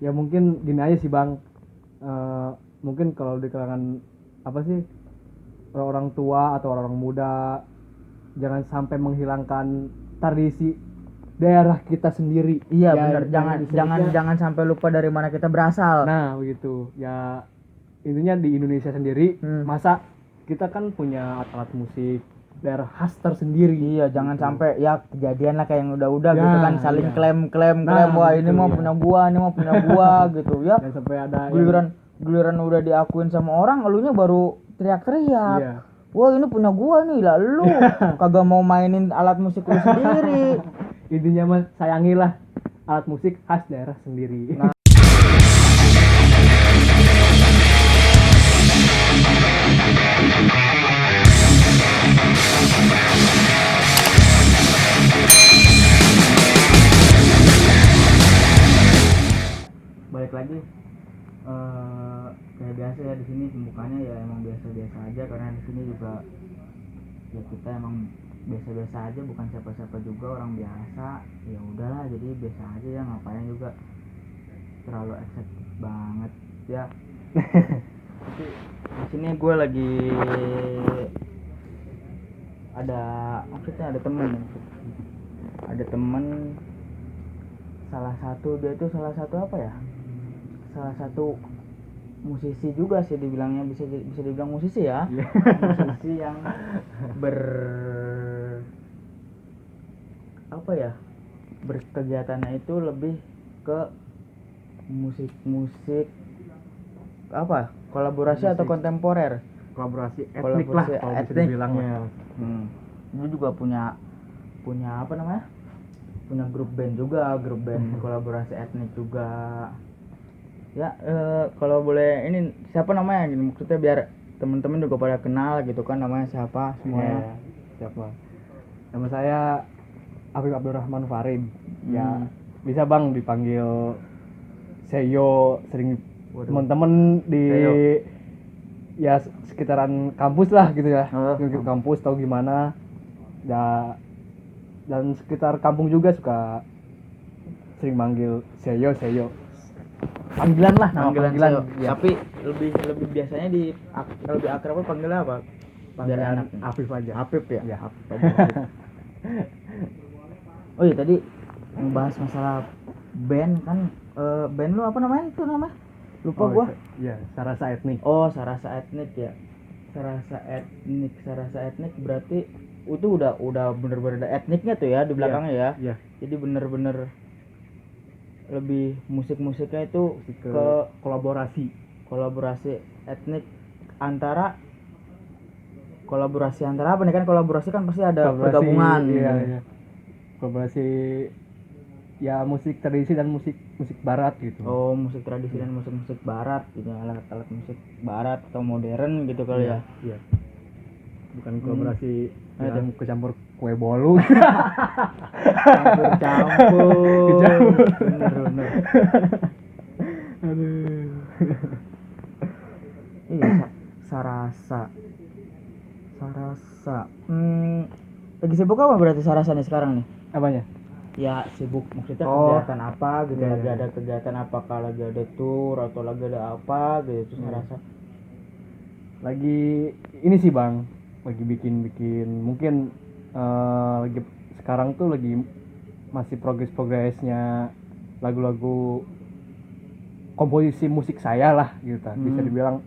Ya mungkin gini aja sih Bang, mungkin kalau di kalangan apa sih orang tua atau orang muda, jangan sampai menghilangkan tradisi daerah kita sendiri. Iya Ya, benar, jangan sampai lupa dari mana kita berasal. Nah begitu ya, intinya di Indonesia sendiri, masa kita kan punya alat musik daerah khas tersendiri. Iya, jangan sampai ya kejadian lah kayak yang udah-udah Ya, gitu kan, saling iya. klaim wah betul, ini mau ya. punya gua, ini mau punya gua gitu ya. Dan sampai ada Giliran udah diakuin sama orang, elunya baru teriak-teriak. Iya. Wah ini punya gua nih, lah lu kagak mau mainin alat musik lu sendiri. Intinya mah sayangilah alat musik khas daerah sendiri. Nah. Balik lagi kayak biasa ya, di sini pembukaannya ya emang biasa-biasa aja, karena di sini juga ya kita emang biasa-biasa aja, bukan siapa-siapa juga, orang biasa. Ya udahlah, jadi biasa aja ya, ngapain juga terlalu ekspektif banget ya. Tapi di sini gue lagi ada temen salah satu apa ya, salah satu musisi juga sih dibilangnya, bisa dibilang musisi ya. Musisi yang berkegiatannya itu lebih ke musik apa, kolaborasi musik. Atau kontemporer, Kolaborasi etnik lah kalau bisa dibilangnya. Dia juga punya apa namanya, punya grup band kolaborasi etnik juga ya. Kalau boleh ini siapa namanya, maksudnya biar teman-teman juga pada kenal gitu kan, namanya siapa semuanya. Siapa? Nama saya Afif Abdurrahman Farid. Ya bisa Bang dipanggil Seyo, sering teman-teman di Seyo. Ya sekitaran kampus lah gitu ya. Kampus tahu gimana ya, dan sekitar kampung juga suka sering manggil Seyo. Panggilan lah, nama panggilan. Ya. Tapi lebih biasanya lebih akrabnya panggilnya apa? Panggilan Afif aja. Afif ya? Ya. Afif aja. Oh iya, tadi ngebahas masalah band kan, band lu apa namanya itu namanya? Lupa gua. Iya, Sarasa Etnik. Oh, Sarasa Etnik ya. Sarasa Etnik berarti itu udah bener-bener ada etniknya tuh ya di belakangnya ya. Iya. Jadi bener-bener lebih musiknya itu ke kolaborasi etnik antara apa nih kan, kolaborasi kan pasti ada pergabungan. Iya. Kolaborasi ya, musik tradisi dan musik barat gitu. Oh, musik tradisi dan musik barat gitu, alat musik barat atau modern gitu kali ya. Iya. Bukan kolaborasi yang kecampur kue bolu. Campur. Bener. Aduh. Iya, Sarasa. Lagi sibuk apa berarti Sarasa nih sekarang nih? Apanya? Ya sibuk, maksudnya kegiatan apa gitu, lagi ada kegiatan apakah lagi ada tour atau lagi ada apa gitu Sarasa? Lagi ini sih Bang, lagi bikin mungkin lagi sekarang tuh lagi masih progresnya lagu-lagu komposisi musik saya lah gitu. Bisa dibilang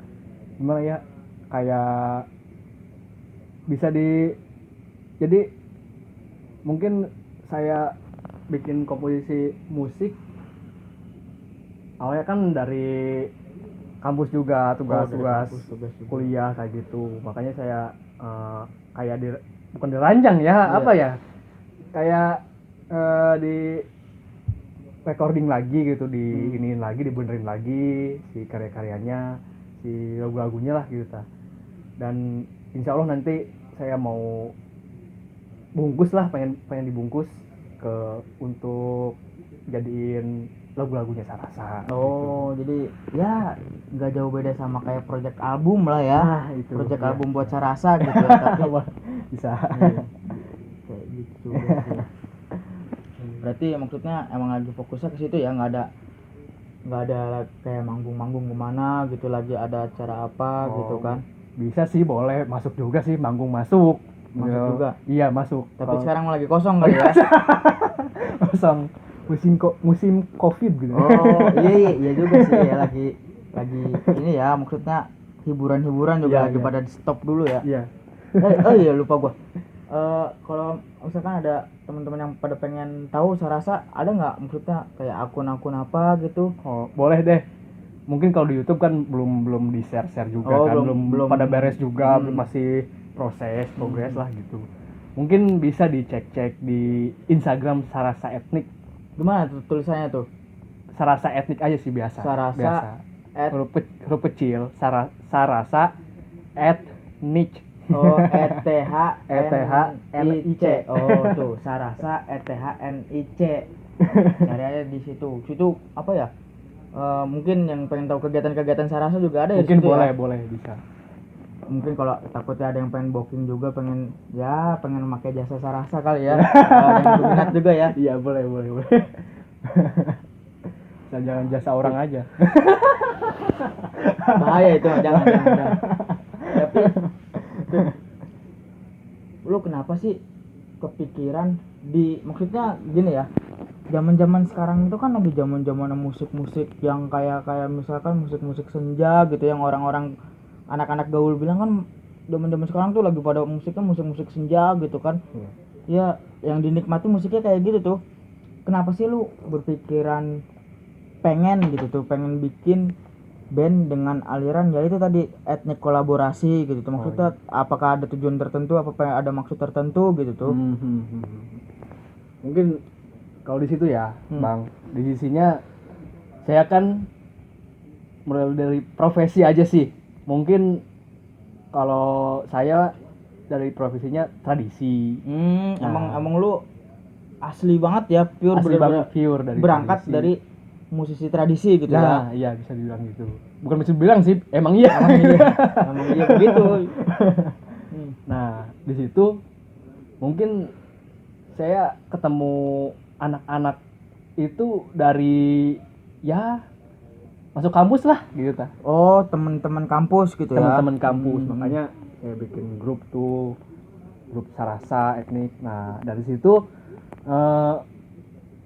gimana ya, kayak bisa jadi mungkin saya bikin komposisi musik awalnya kan dari kampus juga, tugas kuliah kayak gitu. Makanya saya kayak bukan dirancang ya, apa ya, kayak di recording lagi gitu, iniin lagi, dibenerin lagi si karya-karyanya, si lagu-lagunya lah gitu. Dan insya Allah nanti saya mau bungkus lah, pengen dibungkus untuk jadiin lagu-lagunya Sarasa. Oh, gitu. Jadi ya nggak jauh beda sama kayak project album lah ya. Project album buat Sarasa gitu ya, tapi bisa. Kayak gitu. Berarti maksudnya emang lagi fokusnya ke situ ya, nggak ada nggak ada kayak manggung-manggung kemana gitu, lagi ada acara apa gitu kan. Bisa sih, boleh masuk juga sih, manggung masuk. Masuk Ya, juga. iya masuk. Tapi sekarang lagi kosong kali ya. kosong, musim covid gitu. Oh iya juga sih ya, lagi ini ya, maksudnya hiburan juga Iya, lagi iya. pada di stop dulu ya. Iya. Oh iya lupa gua. Kalau misalkan ada teman-teman yang pada pengen tahu Sarasa, ada nggak maksudnya kayak akun-akun apa gitu? Oh, boleh deh. Mungkin kalau di YouTube kan belum di share juga Oh, kan, belum. pada beres juga, Hmm. masih progres lah gitu. Mungkin bisa dicek di Instagram Sarasa Etnik. Gimana tuh tulisannya tuh? Sarasa Etnik aja sih biasa. Sarasa biasa. at Huruf kecil, Sarasa Etnik. oh ETHNIC. ETHNIC. Oh tuh Sarasa ETHNIC. Cari aja di situ. Situ apa ya? Mungkin yang pengen tahu kegiatan-kegiatan Sarasa juga ada ya. Mungkin situ boleh, ya? boleh bisa. Mungkin kalau takutnya ada yang pengen booking juga, pengen memakai jasa Sarasa kali ya. Ada yang berminat juga ya. Iya, boleh. Jangan jasa orang aja. Bahaya itu, jangan. Tapi lu kenapa sih kepikiran maksudnya gini ya, zaman sekarang itu kan lagi zaman musik yang kayak misalkan musik senja gitu, yang orang-orang anak-anak gaul bilang kan zaman sekarang tuh lagi pada musiknya musik senja gitu kan. Ya yang dinikmati musiknya kayak gitu tuh. Kenapa sih lu berpikiran pengen bikin band dengan aliran ya itu tadi, etnik kolaborasi gitu tuh? Maksudnya apakah ada tujuan tertentu, apa ada maksud tertentu gitu tuh? Mungkin kalau di situ ya, Bang, di sisinya saya kan mulai dari profesi aja sih. Mungkin kalau saya dari profesinya tradisi. Emang lu asli banget ya, pure Asli banget, pure dari berangkat tradisi. dari musisi tradisi gitu ya. Nah, iya bisa dibilang gitu. Bukan bisa dibilang sih, emang iya. Emang iya begitu. Nah, di situ mungkin saya ketemu anak-anak itu dari ya masuk kampus lah gitu ta. Oh, teman-teman kampus gitu ya. Teman-teman kampus, makanya saya bikin grup grup Sarasa Etnik. Nah, dari situ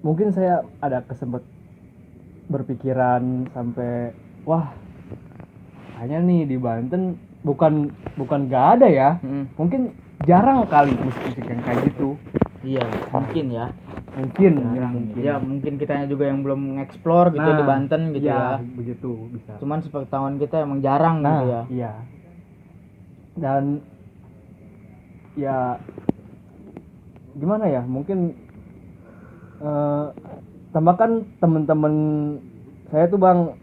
mungkin saya ada kesempet berpikiran sampai wah, kayaknya nih di Banten bukan gak ada ya. Mungkin jarang kali musik-musik yang kayak gitu. Iya, mungkin ya. Mungkin. Ya mungkin kitanya juga yang belum nge-explore gitu di Banten gitu ya. Begitu bisa. Cuman sepengetahuan kita emang jarang gitu ya. Iya. Dan ya gimana ya? Mungkin tambahkan teman-teman saya tuh Bang,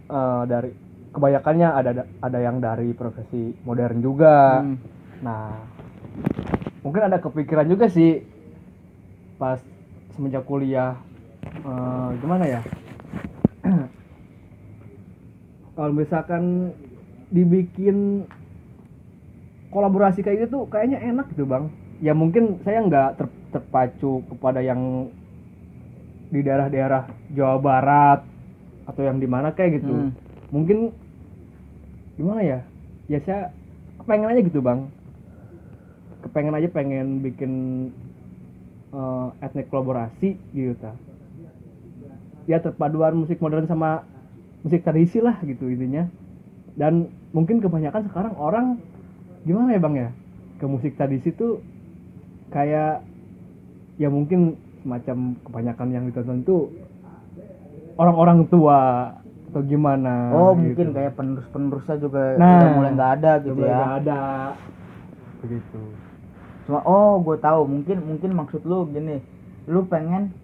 dari kebanyakannya ada yang dari profesi modern juga. Nah, mungkin ada kepikiran juga sih pas semenjak kuliah, gimana ya, kalau misalkan dibikin kolaborasi kayak gitu kayaknya enak gitu Bang. Ya mungkin saya nggak terpacu kepada yang di daerah-daerah Jawa Barat atau yang di mana kayak gitu. Mungkin gimana ya, ya saya kepengen aja gitu Bang, pengen bikin etnik kolaborasi gitu ta. Ya terpaduan musik modern sama musik tradisi lah gitu intinya. Dan mungkin kebanyakan sekarang orang gimana ya Bang ya, ke musik tradisi tuh kayak ya mungkin semacam kebanyakan yang ditonton tuh orang-orang tua atau gimana. Oh gitu. Mungkin kayak penerusnya juga udah mulai nggak ada gitu ya. Nggak ada begitu. Cuma gue tahu, mungkin maksud lu gini, lu pengen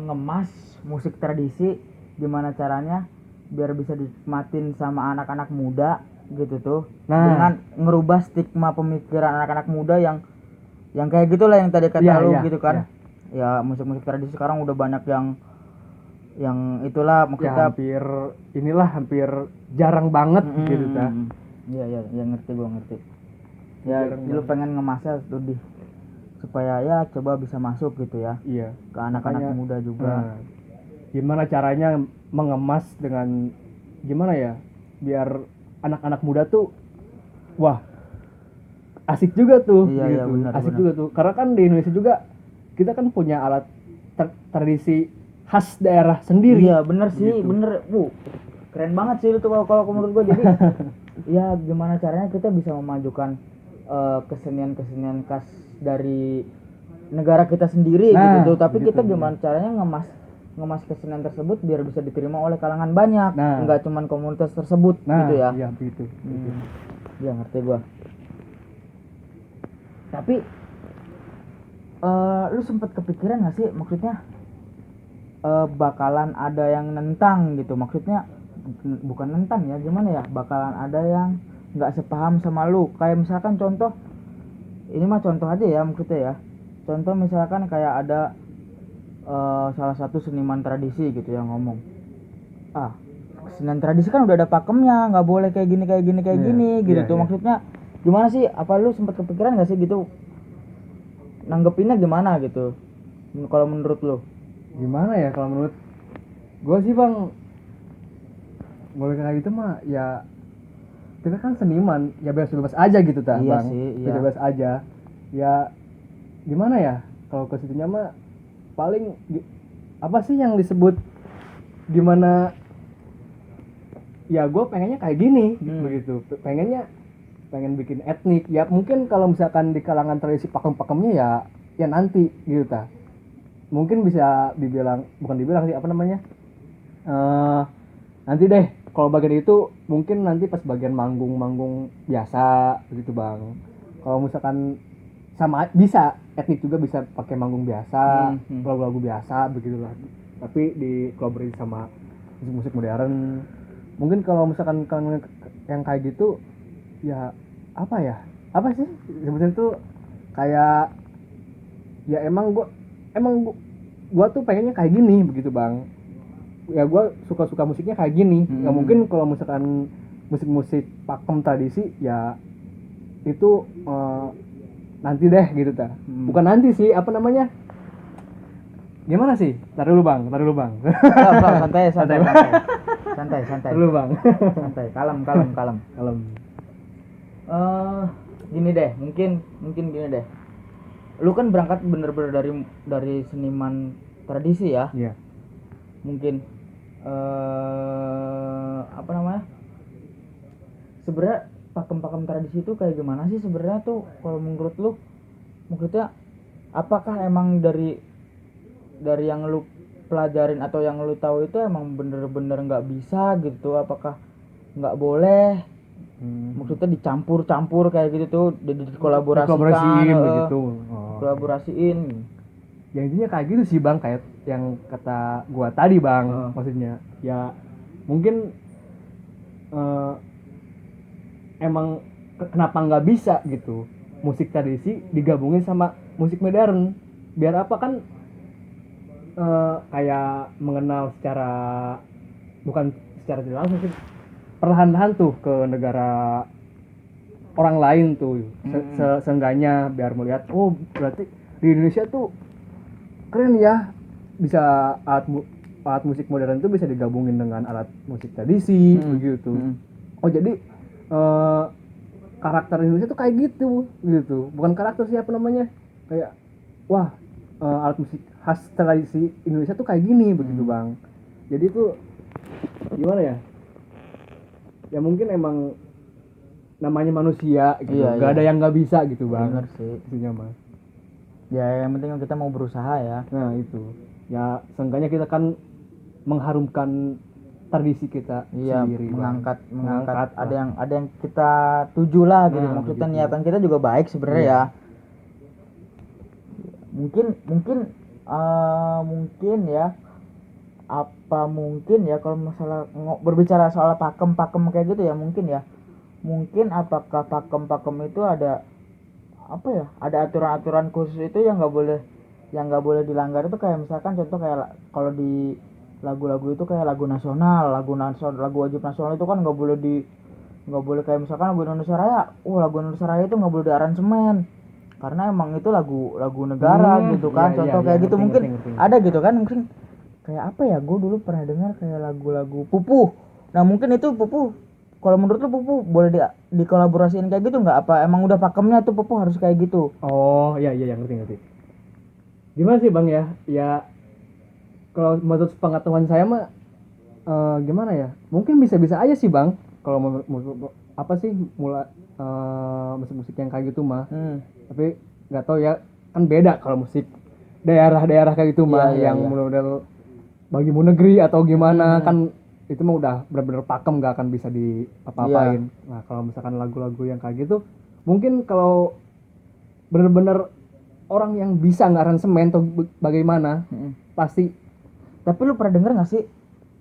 ngemas musik tradisi gimana caranya biar bisa dinikmatin sama anak-anak muda gitu tuh. Dengan ngerubah stigma pemikiran anak-anak muda yang kayak gitulah yang tadi kata lu gitu kan. Ya musik-musik tradisi sekarang udah banyak yang itulah maksudnya ya, hampir jarang banget gitu ta. Iya ngerti. Ya lu pengen ngemasnya lebih supaya ya coba bisa masuk gitu ya. Iya. Ke anak-anak muda juga. Gimana caranya mengemas dengan gimana ya, biar anak-anak muda tuh wah asik juga tuh Iya, gitu. benar, Asik benar. juga tuh karena kan di Indonesia juga kita kan punya alat tradisi khas daerah sendiri. Iya bener sih, gitu. bener. Keren banget sih itu kalau menurut gue. Jadi ya gimana caranya kita bisa memajukan kesenian-kesenian khas dari negara kita sendiri Nah, gitu tuh. Tapi gitu, kita gimana caranya ngemas kesenian tersebut biar bisa diterima oleh kalangan banyak, Nah. enggak cuman komunitas tersebut Nah, gitu ya. iya begitu. Ya ngerti gua. Tapi lu sempet kepikiran gak sih, maksudnya bakalan ada yang nentang gitu, maksudnya bukan nentang ya, gimana ya, bakalan ada yang nggak sepaham sama lu, kayak misalkan contoh, ini mah contoh aja ya maksudnya ya, contoh misalkan kayak ada salah satu seniman tradisi gitu yang ngomong, kesenian tradisi kan udah ada pakemnya, nggak boleh kayak gini gitu tuh. Maksudnya gimana sih, apa lu sempet kepikiran gak sih gitu, nanggepinnya gimana gitu kalau menurut lu? Gimana ya kalau menurut gue sih bang, boleh kayak gitu mah ya kita kan seniman ya bebas aja gitu ta Iya bang. sih, iya. Bebas aja ya, gimana ya kalau ke situnya mah paling apa sih yang disebut gimana ya, gue pengennya kayak gini begitu, pengen bikin etnik ya. Mungkin kalau misalkan di kalangan tradisi pakemnya ya nanti gitu ta, mungkin bisa dibilang, bukan dibilang sih, apa namanya, nanti deh kalau bagian itu mungkin nanti pas bagian manggung biasa begitu bang. Kalau misalkan sama bisa etnik juga bisa pakai manggung biasa, lagu-lagu biasa begitulah, tapi dikolaborasi sama musik modern. Mungkin kalau misalkan yang kayak gitu ya apa sih sebenarnya tuh kayak ya emang gua tuh pengennya kayak gini begitu bang. Ya gua suka musiknya kayak gini. Ya mungkin kalau misalkan musik pakem tradisi ya itu nanti deh gitu ta. Bukan nanti sih, apa namanya, gimana sih, tar dulu bang. santai Tar dulu bang. santai, kalem. Gini deh, mungkin gini deh, lu kan berangkat bener-bener dari seniman tradisi ya. Iya. Mungkin apa namanya, sebenarnya pakem tradisi itu kayak gimana sih sebenarnya tuh kalau menurut lu? Maksudnya apakah emang dari yang lu pelajarin atau yang lu tahu itu emang bener-bener nggak bisa gitu? Apakah nggak boleh? Maksudnya dicampur kayak gitu tuh, dikolaborasiin begitu. Kolaborasiin. Ya intinya kayak gitu sih bang, kayak yang kata gua tadi bang. Maksudnya ya mungkin emang kenapa nggak bisa gitu musik tradisi digabungin sama musik modern, biar apa kan kayak mengenal secara, bukan secara tidak langsung sih, perlahan-lahan tuh ke negara orang lain tuh. Seenggaknya biar melihat, oh berarti di Indonesia tuh keren ya, bisa alat musik modern tuh bisa digabungin dengan alat musik tradisi begitu. Oh jadi karakter Indonesia tuh kayak gitu, bukan karakter sih, apa namanya, kayak wah alat musik khas tradisi Indonesia tuh kayak gini begitu bang. Jadi tuh gimana ya, ya mungkin emang namanya manusia gitu, gak ada yang nggak bisa gitu bang. Bener sih, itunya mah ya yang penting kita mau berusaha ya. Nah itu ya, seenggaknya kita kan mengharumkan tradisi kita sendiri, mengangkat ada yang kita tuju lah gitu. Maksudnya begitu. Niatan kita juga baik sebenarnya ya. Mungkin ya, apa mungkin ya kalau masalah berbicara soal pakem kayak gitu ya, mungkin apakah pakem itu ada apa ya, ada aturan khusus itu yang nggak boleh dilanggar. Itu kayak misalkan contoh kayak kalau di lagu-lagu itu kayak lagu wajib nasional itu kan nggak boleh kayak misalkan lagu Indonesia Raya itu nggak boleh diaransemen karena emang itu lagu negara gitu kan. Contoh kayak gitu ngerti. Ada gitu kan, mungkin kayak apa ya, gue dulu pernah dengar kayak lagu-lagu Pupuh. Nah mungkin itu Pupuh, kalau menurut lu Pupuh boleh dikolaborasiin kayak gitu nggak, apa emang udah pakemnya tuh Pupuh harus kayak gitu? Oh iya iya ngerti. Gimana sih bang ya? Ya kalau menurut pengetahuan saya mah gimana ya? Mungkin bisa-bisa aja sih bang. Kalau apa sih mulai musik-musik yang kayak gitu mah. Tapi nggak tahu ya, kan beda kalau musik daerah-daerah kayak gitu mah, Iya, yang iya. model bagimu negeri atau gimana kan itu mah udah benar-benar pakem, nggak akan bisa diapa-apain. Nah kalau misalkan lagu-lagu yang kayak gitu, mungkin kalau benar-benar orang yang bisa ngaransemen atau bagaimana pasti. Tapi lu pernah denger nggak sih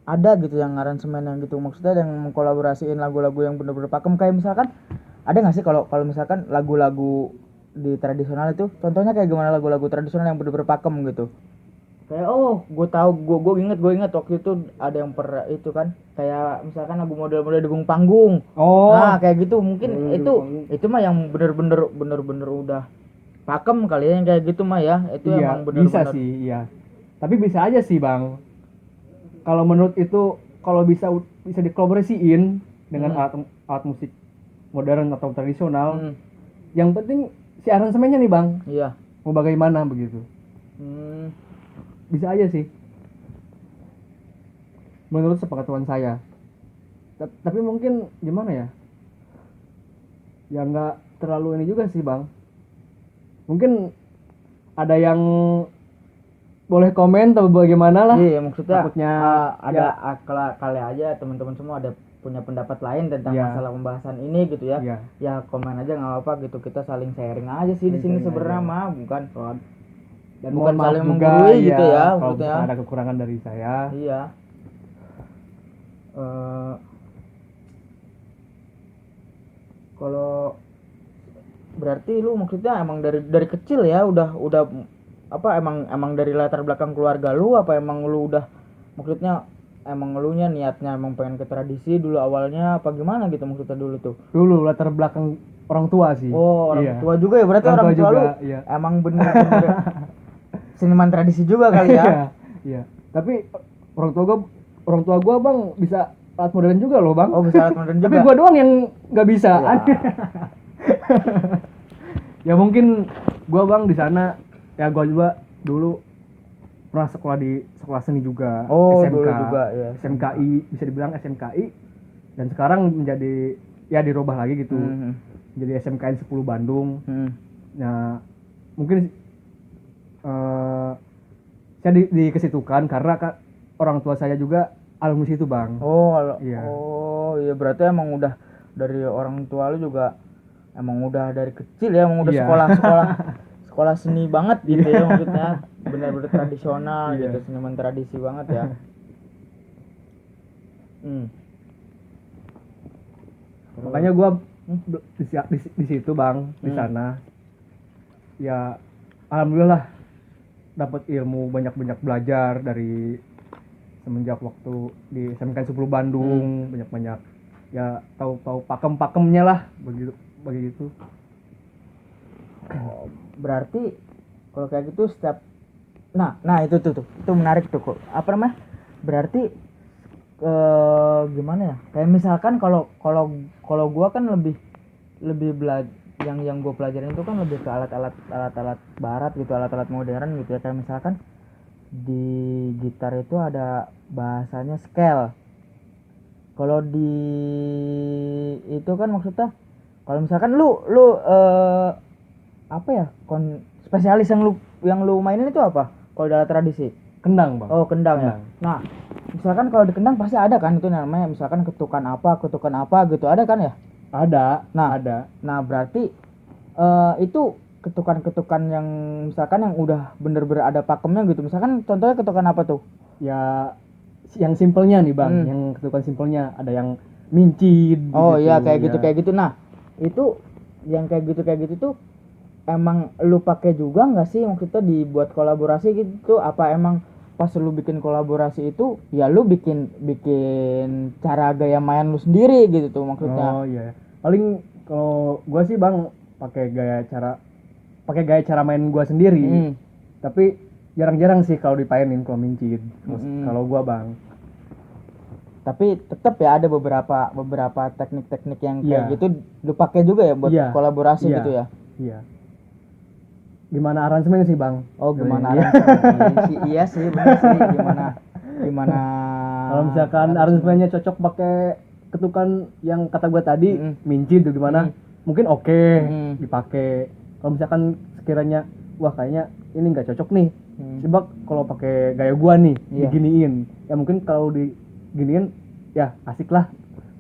ada gitu yang aransemen yang gitu, maksudnya yang mengkolaborasiin lagu-lagu yang bener-bener pakem, kayak misalkan ada nggak sih kalau kalau misalkan lagu-lagu di tradisional itu contohnya kayak gimana, lagu-lagu tradisional yang bener-bener pakem gitu? Kayak gue tahu, gue inget waktu itu ada yang pernah itu kan, kayak misalkan lagu model-model Degung Panggung. Nah kayak gitu mungkin itu mah yang bener-bener udah pakem kali ya, yang kayak gitu mah ya itu iya, emang bener-bener bisa sih, iya. Tapi bisa aja sih bang. Kalau menurut itu, kalau bisa dikolaborasiin dengan alat musik modern atau tradisional, yang penting si aransemennya nih bang. Iya. Mau bagaimana begitu? Bisa aja sih. Menurut sepengetahuan saya. Tapi mungkin gimana ya? Ya nggak terlalu ini juga sih bang. Mungkin ada yang boleh komen atau bagaimana lah. Iya maksudnya takutnya ada kali aja teman-teman semua ada punya pendapat lain tentang masalah pembahasan ini gitu ya. Ya komen aja nggak apa-apa gitu, kita saling sharing aja sih di sini sebenarnya mah, bukan dan bukan mohon maaf saling juga menggurui gitu ya kalau maksudnya. ada kekurangan dari saya. Iya. Kalau berarti lu maksudnya emang dari kecil ya udah apa, emang dari latar belakang keluarga lu, apa emang lu udah maksudnya emang lu nya niatnya emang pengen ke tradisi dulu awalnya, apa gimana gitu maksudnya dulu tuh? Dulu latar belakang orang tua sih. Orang tua juga ya, berarti orang tua juga, lu emang bener-bener seniman tradisi juga kali ya. Iya. Tapi orang tua gua bang bisa alat modern juga loh bang. Bisa alat modern juga. Tapi gua doang yang nggak bisa. Ya mungkin gua bang di sana ya, gua juga dulu pernah sekolah di sekolah seni juga. SMK dulu juga ya. SMKI, bisa dibilang SMKI, dan sekarang menjadi ya dirubah lagi gitu. Jadi SMKN 10 Bandung. Nah mungkin saya dikesitukan karena orang tua saya juga alumni situ bang. Iya berarti emang udah dari orang tua lu juga emang udah dari kecil ya, emang udah sekolah seni banget gitu ya maksudnya, benar-benar tradisional gitu, seniman tradisi banget ya. Makanya gua di situ bang, di sana ya alhamdulillah dapat ilmu, banyak belajar dari semenjak waktu di SMK 10 Bandung. Banyak ya tahu pakem-pakemnya lah begitu. Berarti kalau kayak gitu setiap nah itu menarik tuh kok, apa namanya, berarti gimana ya, kayak misalkan kalau gua kan lebih belajar yang gue pelajarin itu kan lebih ke alat-alat barat gitu, alat-alat modern gitu ya, kayak misalkan di gitar itu ada bahasanya scale. Kalau di itu kan maksudnya kalau misalkan lu apa ya, spesialis yang lu mainin itu apa kalau dalam tradisi? Kendang bang. Kendang ya. Nah misalkan kalau di kendang pasti ada kan itu namanya misalkan ketukan apa gitu, ada kan ya? Ada. Nah berarti itu ketukan-ketukan yang misalkan yang udah bener-bener ada pakemnya gitu, misalkan contohnya ketukan apa tuh? Ya yang simpelnya nih bang, yang ketukan simpelnya ada yang mincin. Iya kayak gitu. Nah itu yang kayak gitu tuh emang lu pakai juga nggak sih maksudnya dibuat kolaborasi gitu, apa emang pas lu bikin kolaborasi itu ya lu bikin cara gaya main lu sendiri gitu tuh maksudnya? Iya. Paling kalau gua sih bang pakai gaya cara main gua sendiri. Tapi jarang-jarang sih kalau dipainin kalau mincit. Kalau gua bang. Tapi tetap ya ada beberapa teknik-teknik yang kayak Iya. gitu lu pakai juga ya buat Iya. kolaborasi Iya. gitu ya. Iya. Gimana aransemennya sih bang? Oh gimana Iya. aransemen? Iya sih benar sih gimana Kalau misalkan aransemennya cocok pakai ketukan yang kata gua tadi, mincit tuh gimana? Mungkin oke dipakai. Kalau misalkan sekiranya wah kayaknya ini nggak cocok nih. Coba kalau pakai gaya gua nih, Iya. diginiin. Ya mungkin kalau diginiin ya asik lah.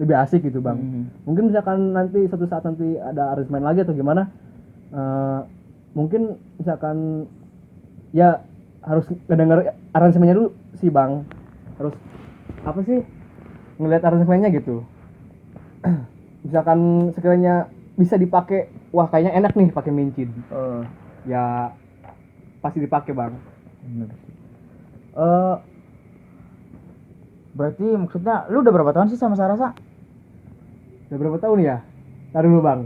Lebih asik gitu, Bang. Mungkin misalkan nanti suatu saat nanti ada aransemen lagi atau gimana? Mungkin misalkan ya harus ngedenger aransemennya dulu sih, Bang. Harus apa sih? Ngelihat aransemennya gitu. Misalkan sekiranya bisa dipakai, wah kayaknya enak nih pakai mincit. Ya pasti dipakai, Bang. Berarti maksudnya lu udah berapa tahun sih sama Sarasa? Udah berapa tahun ya? Taruh dulu, Bang.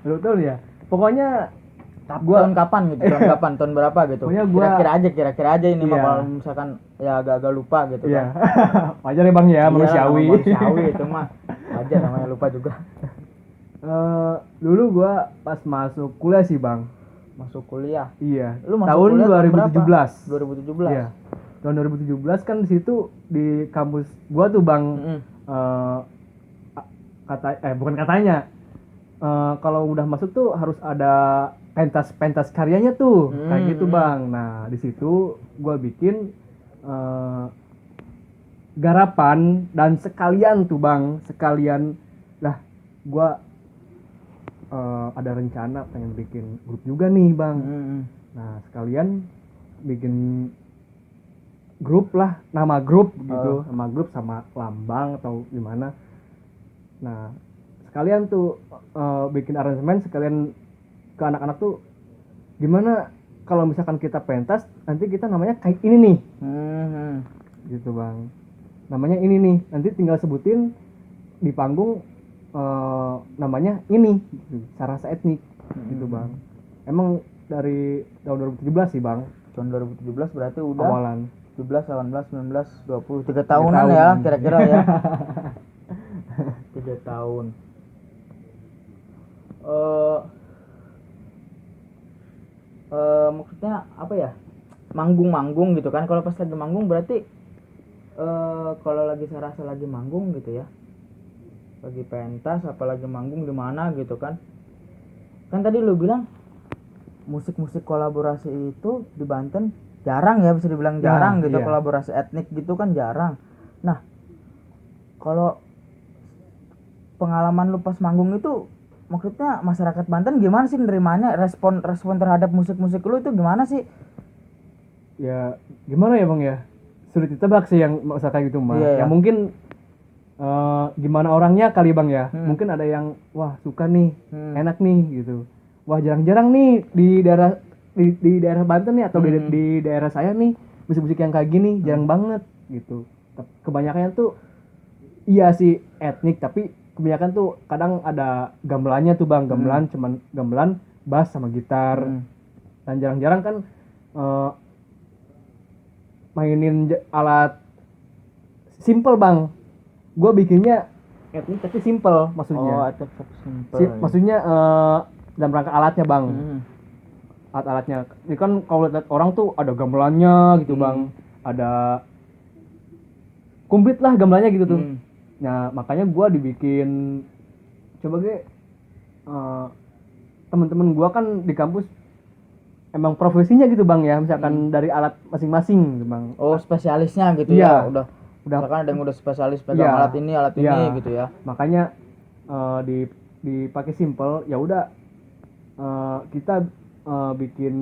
Berapa tahun ya? Pokoknya Tahun kapan gitu? Tahun kapan? Tahun berapa gitu? Pokoknya gua kira-kira aja ini mah Iya. kalau misalkan ya agak-agak lupa gitu iya. kan. Wajar ya, Bang ya, Iyalah, manusiawi. manusiawi itu mah. Wajar namanya lupa juga. Dulu gua pas masuk kuliah sih, Bang. Masuk kuliah. Iya. Lu masuk tahun kuliah tahun berapa? 2017. 2017. Iya. Tahun 2017 kan di situ di kampus gua tuh, Bang. Bukan katanya. Kalau udah masuk tuh harus ada pentas karyanya tuh, kayak gitu, Bang. Nah, di situ gua bikin garapan dan sekalian tuh, Bang, lah gua ada rencana pengen bikin grup juga nih, Bang. Nah, sekalian bikin grup lah, nama grup gitu, nama grup sama lambang atau gimana. Nah, sekalian tuh bikin aransemen, sekalian ke anak-anak tuh gimana kalau misalkan kita pentas nanti kita namanya kayak ini nih. Gitu, Bang. Namanya ini nih, nanti tinggal sebutin di panggung namanya ini Sarasa Etnik gitu, Bang. Emang dari tahun 2017 sih, Bang. Tahun 2017 berarti udah Awalan 17, 18, 19, 20, 3 tahunan ya kira-kira ya. 3 tahun. Maksudnya apa ya? Manggung gitu kan. Kalau pas lagi manggung berarti kalau lagi Sarasa lagi manggung gitu ya. Lagi pentas apalagi manggung di mana gitu kan. Kan tadi lu bilang musik-musik kolaborasi itu di Banten jarang ya, bisa dibilang jarang gitu. Iya. Kolaborasi etnik gitu kan jarang. Nah, kalau pengalaman lu pas manggung itu maksudnya masyarakat Banten gimana sih nerimanya, respon terhadap musik-musik lu itu gimana sih? Ya gimana ya, Bang ya, sulit ditebak sih yang masa kayak gitu, mah. Iya, Ya ya. mungkin gimana orangnya kali, Bang ya. Mungkin ada yang wah suka nih, enak nih gitu. Wah jarang-jarang nih di daerah Banten nih atau di daerah saya nih musik-musik yang kayak gini jarang banget gitu. Kebanyakan tuh iya sih etnik, tapi kebanyakan tuh kadang ada gamelannya tuh, Bang. Cuman gamelan bass sama gitar. Dan jarang-jarang kan mainin alat simple, Bang. Gue bikinnya etnik tapi simple maksudnya. Oh, etnik tapi simple. Maksudnya dalam rangka alatnya, Bang. Alat-alatnya. Ini kan kalau lihat orang tuh ada gamelannya gitu, Bang. Ada komplit lah gamelannya gitu tuh. Nah, makanya gue dibikin coba teman-teman gue kan di kampus emang profesinya gitu, Bang ya, misalkan dari alat masing-masing gitu, Bang. Oh, spesialisnya gitu Iya. ya. Udah misalkan ada yang udah spesialis pegang Iya. alat ini Iya. gitu ya. Makanya dipakai simple, ya udah kita bikin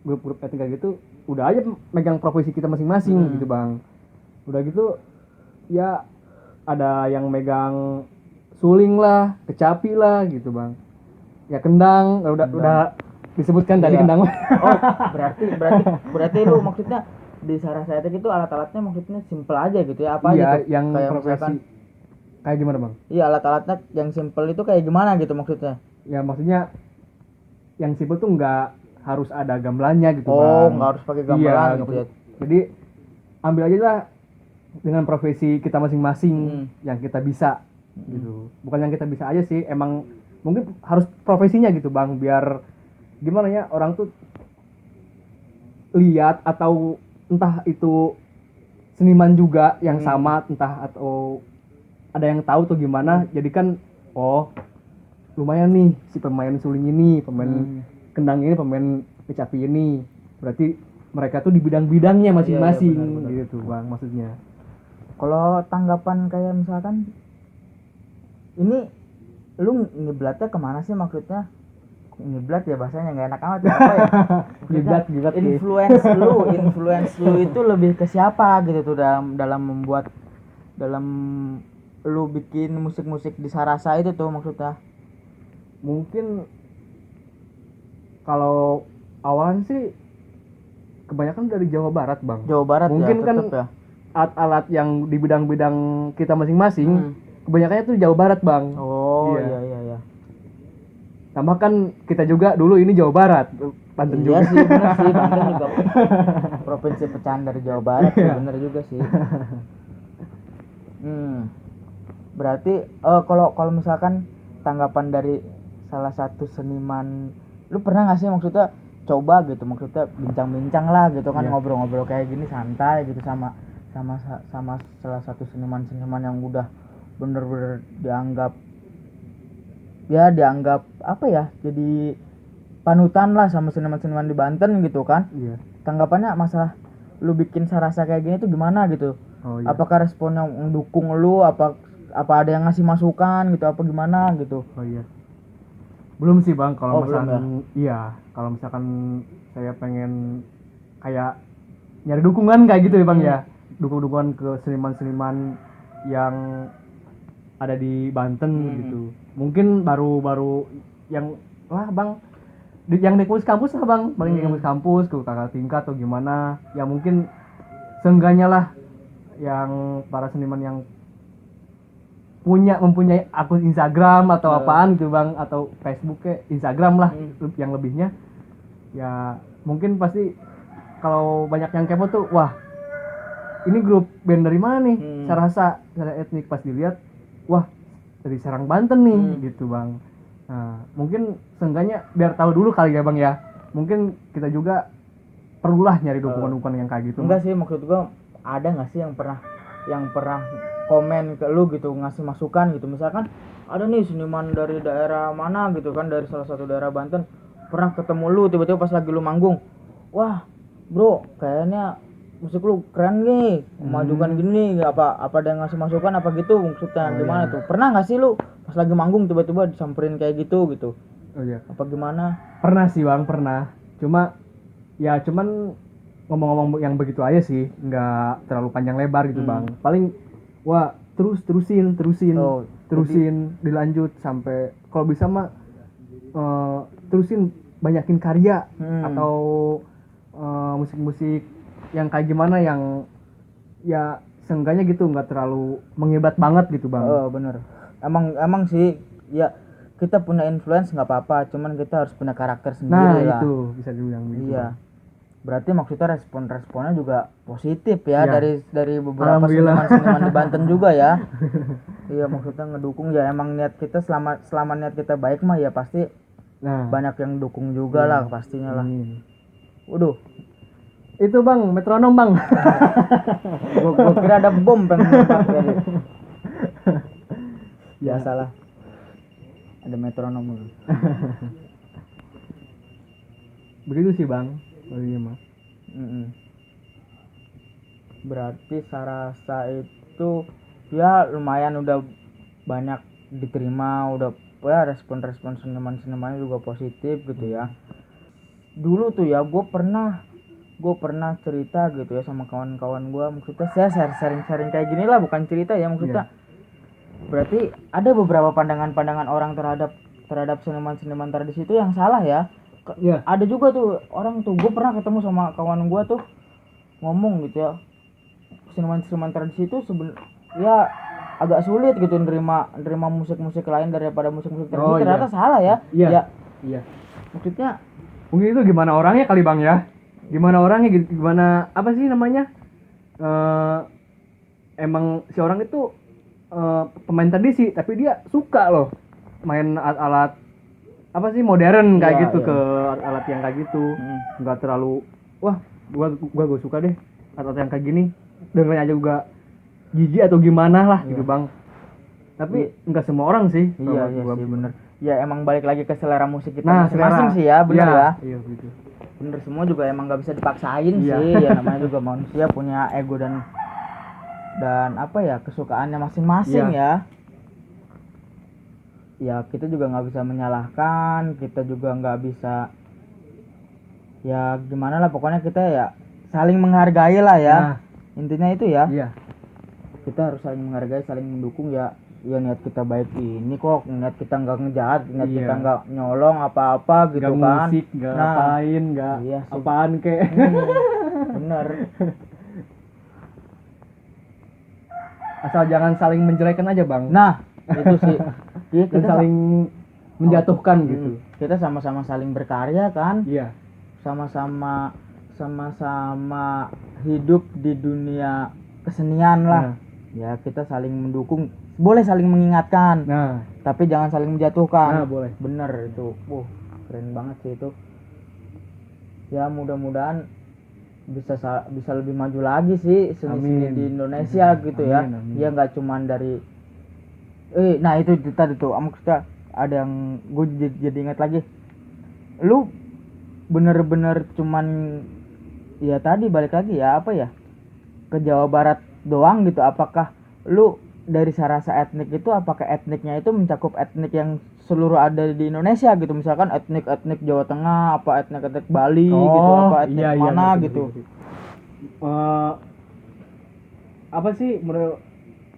grup-grup etnik gitu, udah aja megang profesi kita masing-masing gitu, Bang. Udah gitu ya ada yang megang suling lah, kecapi lah gitu, Bang. Ya kendang, udah disebutkan tadi kendang. Oh, berarti lu maksudnya di Sarasa Etnik itu alat-alatnya maksudnya simple aja gitu ya, apa iya, gitu? yang kayak profesi misalkan kayak gimana, Bang? iya, alat-alatnya yang simple itu kayak gimana gitu maksudnya? Ya maksudnya yang simple tuh nggak harus ada gamelannya gitu, Oh, Bang. nggak harus pakai gamelan Iya, gitu ya. Jadi ambil aja lah dengan profesi kita masing-masing yang kita bisa gitu. Bukan yang kita bisa aja sih, emang mungkin harus profesinya gitu, Bang, biar gimana ya, orang tuh lihat atau entah itu seniman juga yang sama, entah atau ada yang tahu tuh gimana. Jadi kan oh lumayan nih si pemain suling ini, pemain kendang ini, pemain kecapi ini, berarti mereka tuh di bidang-bidangnya masing-masing. Iya, benar. Gitu Bang maksudnya. Kalau tanggapan kayak misalkan ini lu ngiblatnya kemana sih maksudnya? Ngiblat ya bahasanya nggak enak amat ya, apa ya? Giblat influence lu itu lebih ke siapa gitu tuh dalam lu bikin musik-musik di Sarasa itu tuh maksudnya? Mungkin kalau awalan sih kebanyakan dari Jawa Barat, Bang. Jawa Barat mungkin ya, kan tetep ya. Alat-alat yang di bidang-bidang kita masing-masing kebanyakannya tuh Jawa Barat, Bang. Oh iya. Tambah kan kita juga dulu ini Jawa Barat, Banten juga. Iya sih, bener sih, Banten juga provinsi pecahan dari Jawa Barat sih, bener juga sih. Berarti kalau misalkan tanggapan dari salah satu seniman, lu pernah nggak sih maksudnya coba gitu, maksudnya bincang-bincang lah gitu kan, ngobrol-ngobrol kayak gini santai gitu sama salah satu seniman yang udah bener-bener dianggap apa ya, jadi panutan lah sama seniman di Banten gitu kan. Iya. Tanggapannya masalah lu bikin Sarasa kayak gini tuh gimana gitu? Oh, iya. Apakah responnya mendukung lu, apa ada yang ngasih masukan gitu, apa gimana gitu? Oh iya. Belum sih Bang, kalau misalkan ya? Iya, kalau misalkan saya pengen kayak nyari dukungan kayak gitu ya Bang ya. Dukungan ke seniman-seniman yang ada di Banten gitu. Mungkin baru yang Bang yang naik kampus lah Bang, paling naik kampus ke kakak tingkat atau gimana. Ya mungkin seenggaknya lah yang para seniman yang mempunyai akun Instagram atau apaan gitu Bang, atau Facebook Instagram lah, yang lebihnya ya mungkin pasti kalau banyak yang kepo tuh, wah ini grup band dari mana nih, Sarasa etnik, pas dilihat wah dari Serang Banten nih gitu Bang. Nah mungkin seenggaknya biar tahu dulu kali ya Bang ya, mungkin kita juga perlulah nyari dukungan yang kayak gitu. Enggak sih, maksud gua ada nggak sih yang pernah komen ke lu gitu, ngasih masukan gitu, misalkan ada nih seniman dari daerah mana gitu kan, dari salah satu daerah Banten, pernah ketemu lu tiba-tiba pas lagi lu manggung, wah bro kayaknya musik lu keren nih, memajukan gini, apa ada yang ngasih masukan apa gitu maksudnya? Gimana tuh, pernah nggak sih lu pas lagi manggung tiba-tiba disamperin kayak gitu? Oh iya, apa gimana? Pernah sih Bang, pernah, cuman ngomong-ngomong yang begitu aja sih, nggak terlalu panjang lebar gitu Bang. Paling wah terusin dilanjut sampai kalau bisa mah terusin banyakin karya atau musik-musik yang kayak gimana, yang ya seenggaknya gitu nggak terlalu mengibat banget gitu Bang. Bener, emang sih ya, kita punya influence nggak apa-apa, cuman kita harus punya karakter sendiri lah. Nah itu bisa dibilang gitu. Iya Bang. Berarti maksudnya responnya juga positif ya, dari beberapa seniman di Banten juga ya. Iya, maksudnya ngedukung ya, emang niat kita selama niat kita baik mah ya pasti banyak yang dukung juga lah pastinya lah. Waduh, itu Bang metronom Bang. gua kira ada bom pengen nembak tadi. Biasalah, ada metronom. Begitu sih Bang. Oh iya mah. Berarti Sarasa itu ya lumayan udah banyak diterima, udah ya respon seniman-senimannya juga positif gitu ya. Dulu tuh ya gue pernah cerita gitu ya sama kawan-kawan gue, maksudnya saya sharing kayak gini lah, bukan cerita ya maksudnya. Berarti ada beberapa pandangan orang terhadap seniman tradisi itu yang salah ya. Ada juga tuh orang tuh, gue pernah ketemu sama kawan gue tuh ngomong gitu ya, seniman tradisi itu ya agak sulit gitu nerima musik lain daripada musik tradisi. Ternyata salah ya. Iya. Maksudnya Mungkin itu gimana orangnya kali Bang ya. Gimana orangnya, gimana apa sih namanya? Emang si orang itu pemain tradisi tapi dia suka loh main alat-alat apa sih modern kayak Iya, gitu, iya. ke alat yang kayak gitu. Nggak terlalu wah gua suka deh alat yang kayak gini, dengerin aja juga jijik atau gimana lah gitu Bang. Tapi nggak semua orang sih. Iya sih bener. Ya emang balik lagi ke selera musik kita Nah, masing-masing sih ya, bener ya. Iya begitu. Bener, semua juga emang nggak bisa dipaksain Iya. sih. Ya namanya juga manusia punya ego dan apa ya, kesukaannya masing-masing ya. Ya kita juga nggak bisa menyalahkan, kita juga nggak bisa ya gimana lah, pokoknya kita ya saling menghargai lah ya. Nah, intinya itu ya. iya. Kita harus saling menghargai, saling mendukung ya. Ya niat kita baik ini kok, niat kita nggak ngejahat, niat Iya. kita nggak nyolong apa-apa gitu Nggak kan. musik, nggak Nah, ngapain, nggak iya sih. apaan kek. Bener. Asal jangan saling menjelekan aja Bang. Nah itu sih. Iya, Dan saling menjatuhkan gitu. Kita sama-sama saling berkarya kan, Iya. sama-sama hidup di dunia kesenian lah. Nah. Ya kita saling mendukung, boleh saling mengingatkan, Nah, tapi jangan saling menjatuhkan. boleh. Bener itu. Keren banget sih itu. Ya mudah-mudahan bisa lebih maju lagi sih seni-seni Amin. di Indonesia gitu ya. Amin. Ya nggak cuman dari nah itu tadi tuh maksudnya ada yang gue jadi ingat lagi. Lu bener-bener cuman ya tadi balik lagi ya apa ya, ke Jawa Barat doang gitu. Apakah lu dari rasa etnik itu, apakah etniknya itu mencakup etnik yang seluruh ada di Indonesia gitu, misalkan etnik Jawa Tengah, apa etnik Bali gitu, apa etnik mana ngerti, gitu. ngerti. Apa sih menurut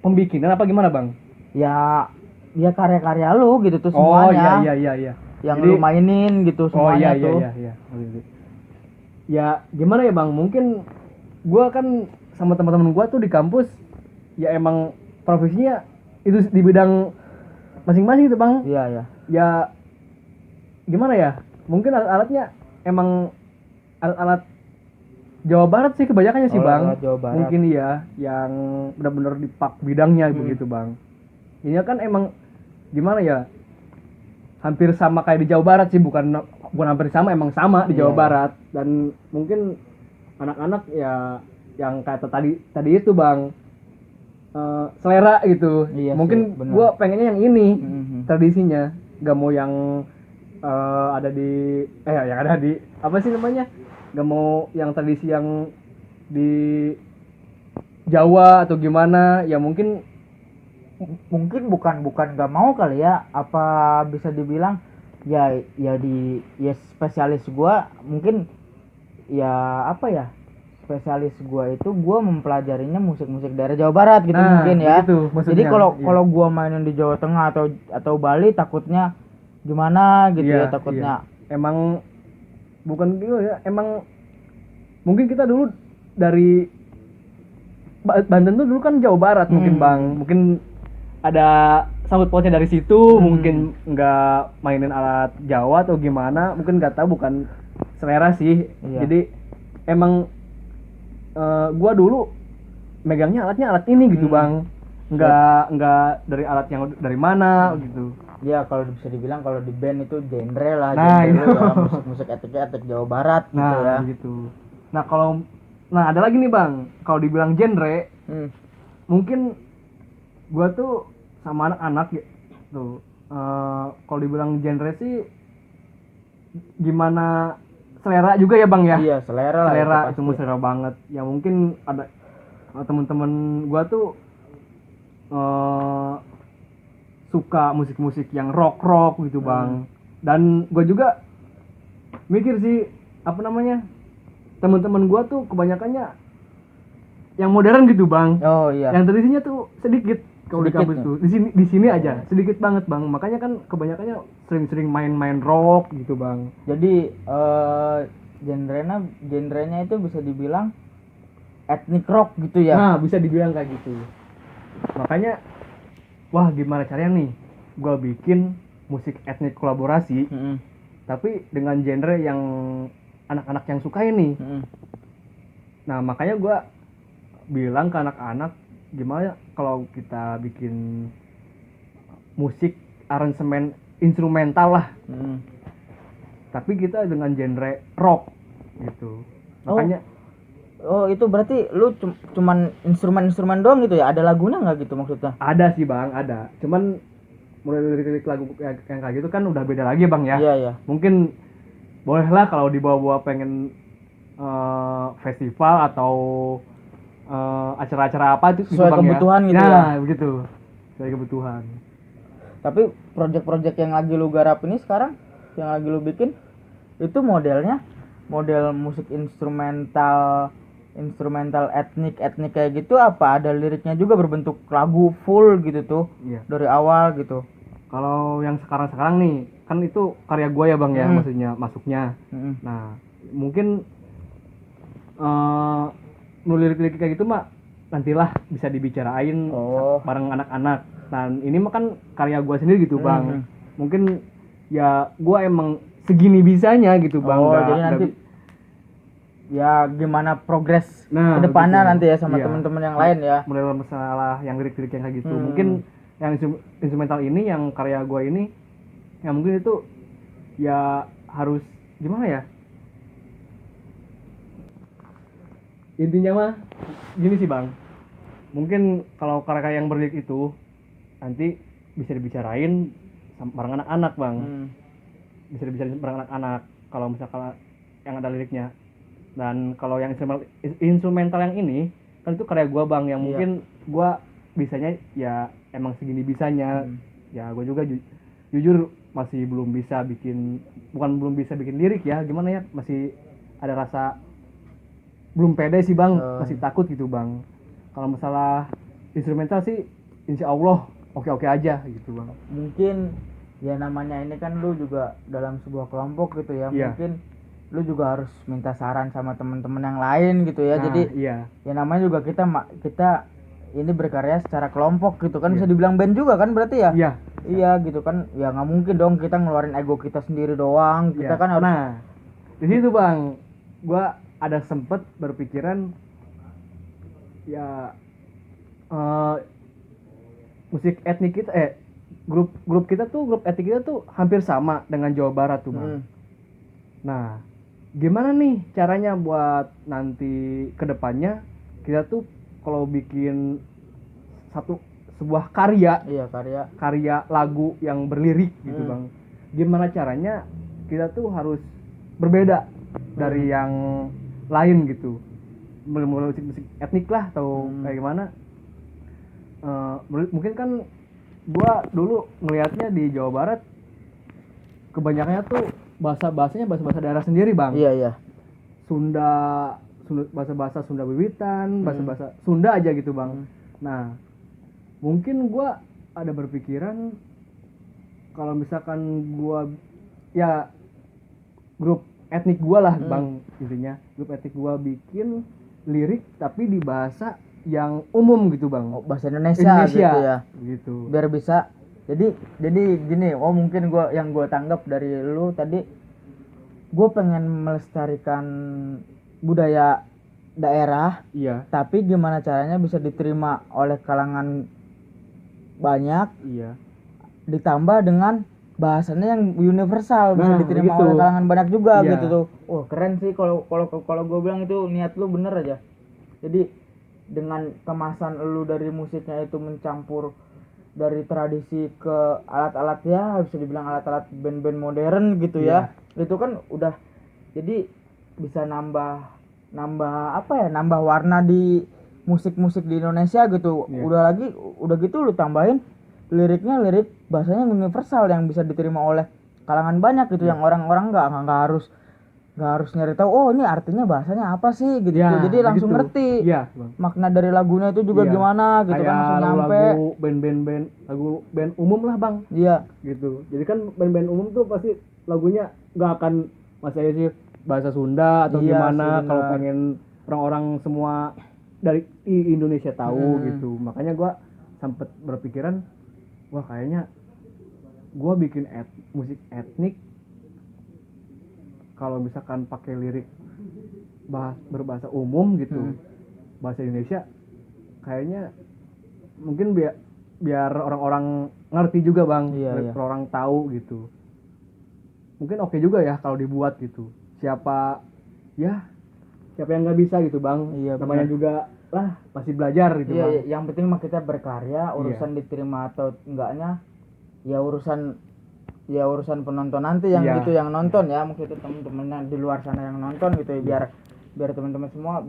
pembikinan apa gimana Bang? Ya karya-karya lu gitu tuh Oh semuanya. iya. Yang Jadi, lu mainin gitu semuanya tuh. Iya. Ya gimana ya Bang? Mungkin gua kan sama teman-teman gua tuh di kampus ya emang profesinya itu di bidang masing-masing gitu Bang. Iya. Ya gimana ya? Mungkin alat-alatnya emang alat-alat Jawa Barat sih kebanyakannya sih Bang. Jawa Barat. Mungkin iya yang benar-benar dipak bidangnya begitu Bang. Ini kan emang gimana ya? Hampir sama kayak di Jawa Barat sih, bukan hampir sama, emang sama di Jawa Barat. Dan mungkin anak-anak ya yang kata tadi itu Bang, selera gitu. Iya mungkin sih, bener. gua pengennya yang ini Tradisinya. tradisinya, gak mau yang ada di yang ada di apa sih namanya, gak mau yang tradisi yang di Jawa atau gimana ya. Mungkin bukan gak mau kali ya, apa bisa dibilang ya spesialis gua mungkin ya apa ya, spesialis gua itu gua mempelajarinya musik-musik daerah Jawa Barat gitu mungkin ya. gitu, Jadi kalau gua mainin di Jawa Tengah atau Bali takutnya gimana gitu ya, takutnya. Emang bukan gitu ya, emang mungkin kita dulu dari Banten tuh dulu kan Jawa Barat mungkin Bang, mungkin ada sangkut pautnya dari situ. Mungkin nggak mainin alat Jawa atau gimana, mungkin nggak tahu, bukan selera sih. Jadi emang gua dulu megangnya alatnya alat ini gitu Bang, nggak dari alat yang dari mana gitu. Ya kalau bisa dibilang kalau di band itu genre lah, Nah, genre itu. ya, musik etnik Jawa Barat gitu ya. Gitu. Nah ada lagi nih Bang, kalau dibilang genre mungkin gua tuh sama anak-anak ya tuh, kalau dibilang genre sih gimana, selera juga ya Bang ya. Iya, selera lah. Selera, itu selera banget. Ya mungkin ada temen-temen gua tuh suka musik-musik yang rock gitu Bang. Dan gua juga mikir sih, apa namanya, temen-temen gua tuh kebanyakannya yang modern gitu Bang. Oh iya. Yang tradisinya tuh sedikit kalau di Sedikit kampus tuh. Di sini aja sedikit banget Bang. Makanya kan kebanyakannya sering-sering main rock gitu Bang. Jadi genrenya itu bisa dibilang ethnic rock gitu ya. Nah, bisa dibilang kayak gitu. Makanya wah, gimana caranya nih gua bikin musik etnik kolaborasi tapi dengan genre yang anak-anak yang sukain nih. Nah makanya gue bilang ke anak-anak, gimana kalau kita bikin musik aransemen instrumental lah, tapi kita dengan genre rock gitu. Makanya Oh itu berarti lu cuman instrumen doang gitu ya? Ada lagunya nggak gitu maksudnya? ada sih bang, ada. Cuman mulai dari lagu yang kayak gitu kan udah beda lagi bang ya. Iya. Mungkin bolehlah kalau dibawa-bawa pengen festival atau acara-acara apa itu Sesuai bang, kebutuhan ya? gitu ya? Nah begitu, sesuai kebutuhan. Tapi project-project yang lagi lu garap ini sekarang, yang lagi lu bikin, itu modelnya model musik instrumental etnik kayak gitu, apa ada liriknya juga berbentuk lagu full gitu tuh? Iya. Dari awal gitu. Kalau yang sekarang nih kan itu karya gue ya bang ya, maksudnya masuknya. Nah mungkin nulis lirik kayak gitu mah nantilah bisa dibicarain bareng anak-anak. Nah ini mah kan karya gue sendiri gitu bang. Mungkin ya gue emang segini bisanya gitu bang. Jadi nanti ya gimana progres kedepannya nanti ya sama teman-teman yang lain ya. Mulai masalah yang lirik-lirik yang kayak gitu. Mungkin yang instrumental ini, yang karya gue ini, ya mungkin itu ya harus gimana ya? Intinya mah gini sih bang. Mungkin kalau karya yang berlirik itu nanti bisa dibicarain bareng anak-anak bang. Bisa dibicarain bareng anak-anak kalau misalkan yang ada liriknya. Dan kalau yang instrumental yang ini kan itu karya gue bang, yang mungkin gue bisanya ya emang segini bisanya. Ya gue juga jujur masih belum bisa bikin lirik ya, gimana ya, masih ada rasa belum pede sih bang, masih takut gitu bang. Kalau masalah instrumental sih insya Allah oke aja gitu bang. Mungkin ya namanya ini kan lu juga dalam sebuah kelompok gitu ya, mungkin lu juga harus minta saran sama teman-teman yang lain gitu ya. Jadi ya namanya juga kita ini berkarya secara kelompok gitu kan, bisa dibilang band juga kan berarti ya. Iya gitu kan, ya nggak mungkin dong kita ngeluarin ego kita sendiri doang. Kita kan harus. Nah di situ bang, gua ada sempet berpikiran ya musik etnik kita grup kita tuh, grup etnik kita tuh hampir sama dengan Jawa Barat tuh bang. Nah gimana nih caranya buat nanti kedepannya kita tuh kalau bikin sebuah karya lagu yang berlirik gitu bang, gimana caranya kita tuh harus berbeda dari yang lain gitu, mulai musik etnik lah atau kayak gimana. Mungkin kan gua dulu ngelihatnya di Jawa Barat kebanyakannya tuh bahasanya bahasa daerah sendiri bang. Iya. Sunda bahasa Sunda Wiwitan, bahasa Sunda aja gitu bang. Nah mungkin gua ada berpikiran kalau misalkan gua ya grup etnik gua lah bang, intinya grup etnik gua bikin lirik tapi di bahasa yang umum gitu bang. Bahasa Indonesia gitu ya. Gitu. Biar bisa. Jadi gini, mungkin yang gue tanggap dari lu tadi, gue pengen melestarikan budaya daerah. Iya. Tapi gimana caranya bisa diterima oleh kalangan banyak. Iya. Ditambah dengan bahasanya yang universal, bisa diterima oleh kalangan banyak juga gitu tuh. Keren sih kalau gue bilang itu niat lu bener aja. Jadi dengan kemasan lu dari musiknya itu mencampur dari tradisi ke alat-alat, ya bisa dibilang alat-alat band-band modern gitu ya. Itu kan udah jadi bisa nambah warna di musik-musik di Indonesia gitu. Udah gitu lu tambahin lirik bahasanya universal yang bisa diterima oleh kalangan banyak gitu, yang orang-orang nggak harus nyari tahu ini artinya bahasanya apa sih gitu. Jadi langsung ngerti makna dari lagunya itu juga gimana gitu. Kayak kan langsung nyampe lagu band umum lah bang. Gitu. Jadi kan band-band umum tuh pasti lagunya nggak akan masih aja sih bahasa Sunda atau gimana, kalau pengen orang-orang semua dari Indonesia tahu gitu. Makanya gue sempet berpikiran, wah kayaknya gue bikin musik etnik kalau misalkan pakai lirik berbahasa umum gitu, bahasa Indonesia, kayaknya mungkin biar orang-orang ngerti juga bang, Iya. orang tahu gitu. Mungkin oke juga ya kalau dibuat gitu. Siapa yang nggak bisa gitu bang, Iya, namanya benar. juga lah pasti belajar gitu Iya, bang. yang penting mah kita berkarya, urusan diterima atau enggaknya ya urusan penonton nanti yang Iya. gitu, yang nonton ya, maksudnya teman-teman yang di luar sana yang nonton gitu ya, biar teman-teman semua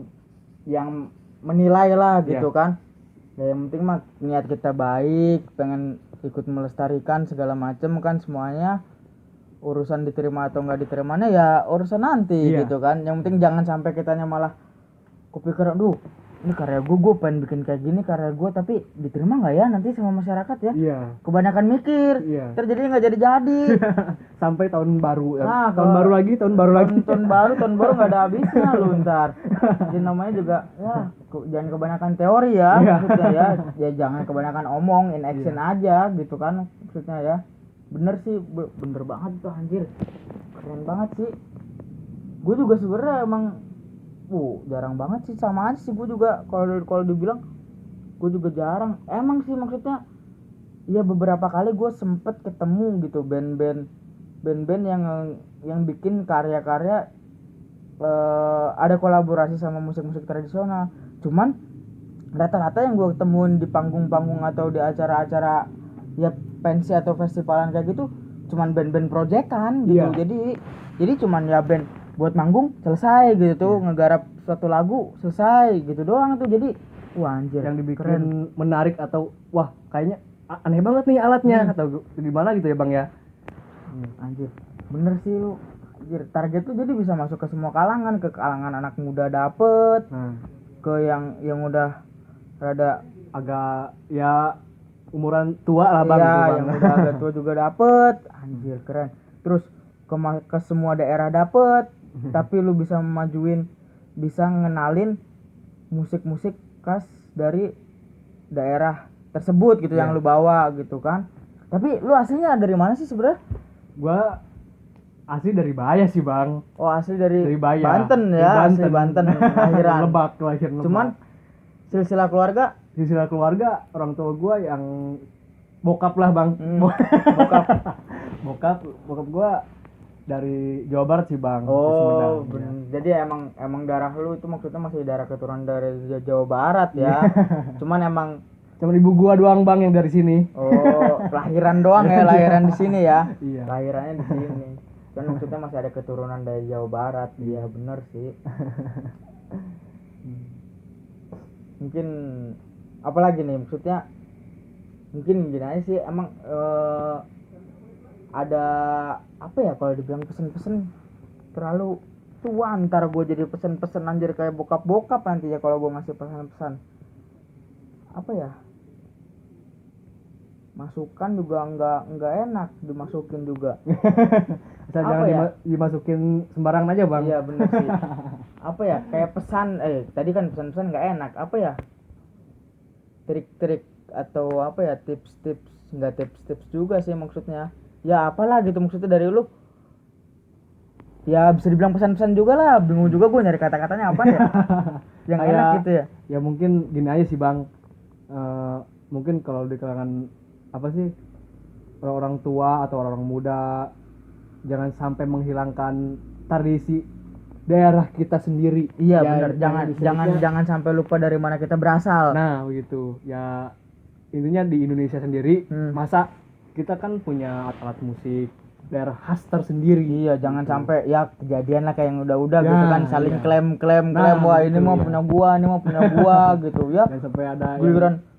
yang menilai lah gitu kan. Ya yang penting mah niat kita baik, pengen ikut melestarikan segala macam kan, semuanya urusan diterima atau enggak diterimanya ya urusan nanti gitu kan. Yang penting jangan sampai kitanya malah kupikir aduh ini karya gue pengen bikin kayak gini karya gue, tapi diterima nggak ya nanti sama masyarakat ya. Iya. Kebanyakan mikir, terjadi nggak jadi. Sampai tahun baru, Nah, tahun baru lagi. tahun baru nggak ada habisnya lu ntar. Jadi namanya juga ya jangan kebanyakan teori ya, maksudnya ya jangan kebanyakan omong, in action aja gitu kan maksudnya ya. Bener sih, bener banget tuh anjir, keren banget sih. Gue juga sebenarnya emang jarang banget sih, sama aja sih gue juga kalau dibilang gue juga jarang emang sih, maksudnya ya beberapa kali gue sempet ketemu gitu band-band yang bikin karya-karya ada kolaborasi sama musik-musik tradisional, cuman rata-rata yang gue ketemuin di panggung-panggung atau di acara-acara ya pensi atau festivalan kayak gitu cuman band-band proyekan gitu. Jadi cuman ya band buat manggung selesai gitu tuh, ngegarap suatu lagu selesai gitu doang tuh. Jadi wah anjir, yang dibikin keren, menarik atau wah kayaknya aneh banget nih alatnya atau gimana gitu ya bang ya. Anjir bener sih lu anjir. Target tuh jadi bisa masuk ke semua kalangan, ke kalangan anak muda dapet, ke yang udah rada agak ya umuran tua lah bang, yang udah agak tua juga dapet. Anjir keren. Terus ke semua daerah dapet. Tapi lu bisa memajuin, bisa ngenalin musik-musik khas dari daerah tersebut gitu yang lu bawa gitu kan. Tapi lu aslinya dari mana sih sebenarnya? Gua asli dari Baya sih bang. Oh asli dari Baya. Banten ya, asli Banten lahiran. Lebak. Cuman silsilah keluarga orang tua gua yang bokap lah bang. Bokap gua dari Jawa Barat sih bang. Oh jadi emang darah lu itu maksudnya masih darah keturunan dari Jawa Barat ya. Cuman ibu gua doang bang yang dari sini. Oh lahiran doang ya, lahiran di sini ya. Iya. Lahirannya di sini. Kan maksudnya masih ada keturunan dari Jawa Barat. Iya bener sih. Mungkin apalagi nih, maksudnya mungkin gini aja sih, emang ada apa ya kalau dibilang pesen-pesen terlalu tua, ntar gue jadi pesen-pesen anjir kayak bokap nanti ya kalau gue ngasih pesan-pesan. Apa ya, masukan juga nggak enak dimasukin juga. Jangan dimasukin sembarangan aja bang. Iya bener sih. Apa ya, kayak pesan tadi kan pesan-pesan nggak enak, apa ya, trik-trik atau apa ya, tips-tips, nggak tips-tips juga sih maksudnya ya, apalah gitu maksudnya dari lu ya, bisa dibilang pesan-pesan juga lah, bingung juga gue nyari kata-katanya apa ya yang enak gitu ya. Ya mungkin gini aja sih bang, mungkin kalau di kalangan apa sih orang tua atau orang muda, jangan sampai menghilangkan tradisi daerah kita sendiri. Iya ya, benar, jangan sampai lupa dari mana kita berasal. Nah begitu ya, intinya di Indonesia sendiri. Masa kita kan punya alat musik daerah khas tersendiri. Iya, jangan sampai ya kejadian lah kayak yang udah-udah gitu kan, saling klaim wah ini mau punya gua, ini mau punya gua gitu ya. Dan sampai ada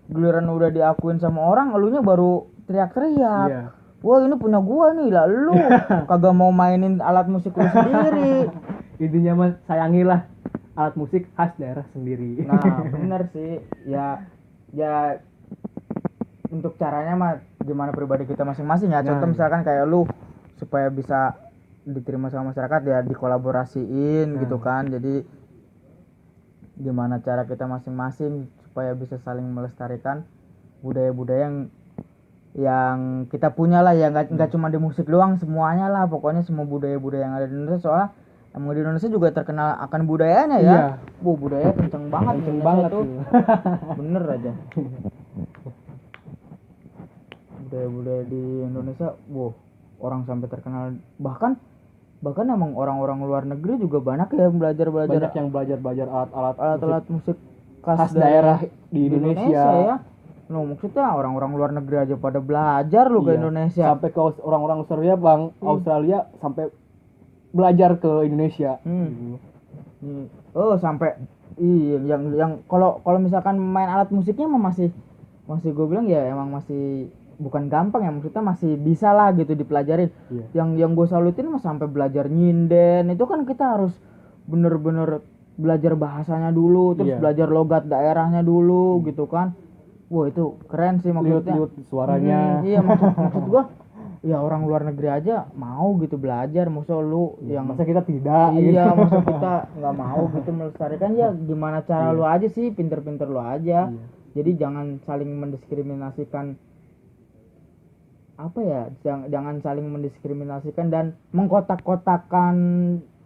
giliran udah diakuin sama orang, elunya baru teriak-teriak. Wah ini punya gua nih, lah lu kagak mau mainin alat musik lu sendiri. Intinya mah sayangilah alat musik khas daerah sendiri. Nah bener sih ya untuk caranya mah gimana pribadi kita masing-masing ya. Contoh misalkan kayak lu, supaya bisa diterima sama masyarakat ya dikolaborasiin gitu kan. Jadi gimana cara kita masing-masing supaya bisa saling melestarikan budaya-budaya yang kita punya lah ya, nggak cuma di musik doang, semuanya lah pokoknya, semua budaya-budaya yang ada di Indonesia. Soalnya emang di Indonesia juga terkenal akan budayanya ya. Iya. Budaya kenceng banget Kenceng Indonesia banget tuh. tuh. Bener aja. Budaya-budaya di Indonesia, orang sampai terkenal, bahkan emang orang-orang luar negeri juga banyak ya yang belajar Banyak yang belajar alat-alat musik khas daerah di Indonesia. ya. No, maksudnya orang-orang luar negeri aja pada belajar lu ke Iya. Indonesia. Sampai ke orang-orang Australia bang, Australia sampai belajar ke Indonesia. Oh sampai yang kalau misalkan main alat musiknya mah masih gue bilang ya emang masih bukan gampang ya, maksudnya masih bisa lah gitu dipelajarin. Iya. Yang gue salutin mah sampai belajar nyinden, itu kan kita harus bener-bener belajar bahasanya dulu, terus Iya. belajar logat daerahnya dulu gitu kan. Wah itu keren sih maksudnya. Liut suaranya. Iya maksud gua ya orang luar negeri aja mau gitu belajar, maksud lu yang Masa kita tidak? iya gitu. masa kita nggak mau gitu melestarikan, ya gimana cara lu aja sih, pinter-pinter lu aja. Iya. Jadi jangan saling mendiskriminasikan, apa ya, jangan saling mendiskriminasikan dan mengkotak-kotakan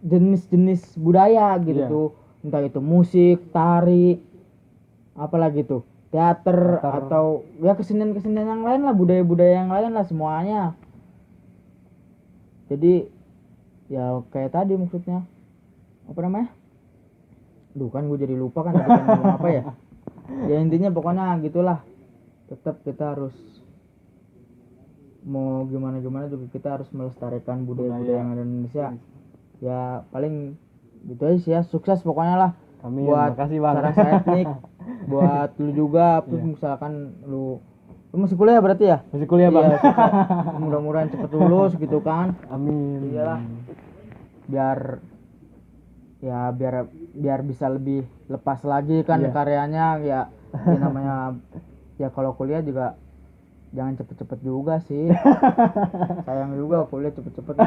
jenis-jenis budaya gitu Iya. tuh, entah itu musik, tari, apalagi tuh teater atau ya kesenian-kesenian yang lain lah, budaya-budaya yang lain lah, semuanya. Jadi ya kayak tadi maksudnya apa namanya, kan gue jadi lupa kan tadi kan ngomong apa ya. Ya intinya pokoknya gitulah, tetap kita harus mau gimana juga kita harus melestarikan budaya-budaya yang ada di Indonesia. Ya paling gitu aja sih ya, sukses pokoknya lah. Amin. Buat Makasih bang. Sarasa Etnik, buat lu juga, misalkan lu masih kuliah berarti ya? Masih kuliah bang. Iya, mudah-mudahan cepet lulus gitu kan. Amin. Iyalah. Biar bisa lebih lepas lagi kan karyanya ya. Ya namanya ya kalau kuliah juga jangan cepet-cepet juga sih. Sayang juga kuliah cepet-cepet.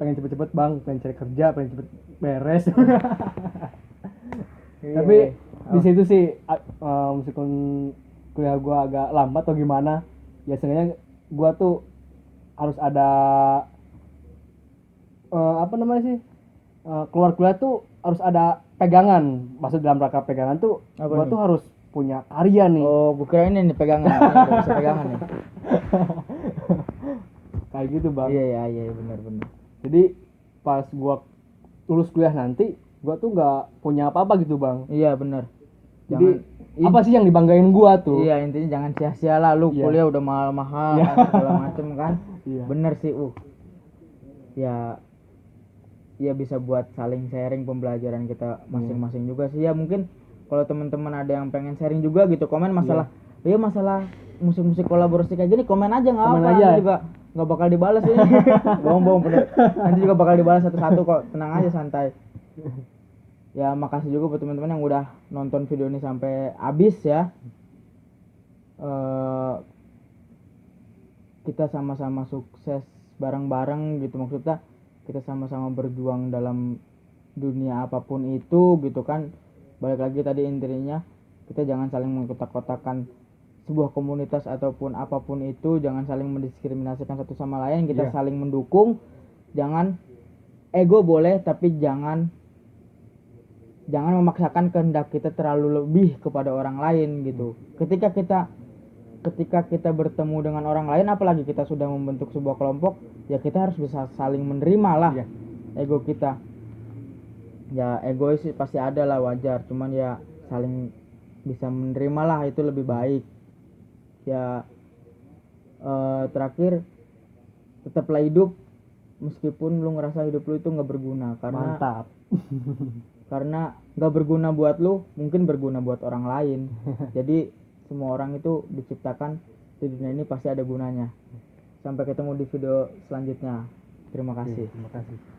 Pengen cepet-cepet bang, pengen cari kerja, pengen cepet beres. Tapi di situ sih meskipun kuliah gua agak lambat atau gimana, ya sebenarnya gua tuh harus ada apa namanya sih, keluar kuliah tuh harus ada pegangan. Maksud dalam rangka pegangan tuh gua tuh harus punya karya nih. Oh, gua kira ini nih pegangan. Ini bisa pegangan nih. Kayak gitu bang. Iya benar. Jadi pas gua lulus kuliah nanti, gua tuh nggak punya apa-apa gitu bang. Iya benar. Jadi apa sih yang dibanggain gua tuh? Iya intinya jangan sia-sia lah lu kuliah udah mahal-mahal kan, segala macem kan. Bener sih. Ya bisa buat saling sharing pembelajaran kita masing-masing juga sih ya. Mungkin kalau teman-teman ada yang pengen sharing juga gitu, komen masalah masalah musik-musik kolaborasi kayak gini, komen aja, nggak apa-apa, nanti juga nggak bakal dibalas ini. Bohong bener, nanti juga bakal dibalas satu-satu kok, tenang aja, santai. Ya makasih juga buat teman-teman yang udah nonton video ini sampai habis ya. Kita sama-sama sukses bareng-bareng gitu, maksudnya kita sama-sama berjuang dalam dunia apapun itu gitu kan. Balik lagi tadi intinya, kita jangan saling mengkotak-kotakan sebuah komunitas ataupun apapun itu, jangan saling mendiskriminasikan satu sama lain, kita saling mendukung. Jangan ego boleh, tapi jangan memaksakan kehendak kita terlalu lebih kepada orang lain gitu. Ketika kita bertemu dengan orang lain, apalagi kita sudah membentuk sebuah kelompok, ya kita harus bisa saling menerima lah ego kita. Ya egois pasti ada lah, wajar, cuman ya saling bisa menerima lah, itu lebih baik ya. Terakhir, tetaplah hidup meskipun lu ngerasa hidup lu itu nggak berguna, karena mantap. Karena nggak berguna buat lu, mungkin berguna buat orang lain. Jadi semua orang itu diciptakan di dunia ini pasti ada gunanya. Sampai ketemu di video selanjutnya. Terima kasih. Terima kasih.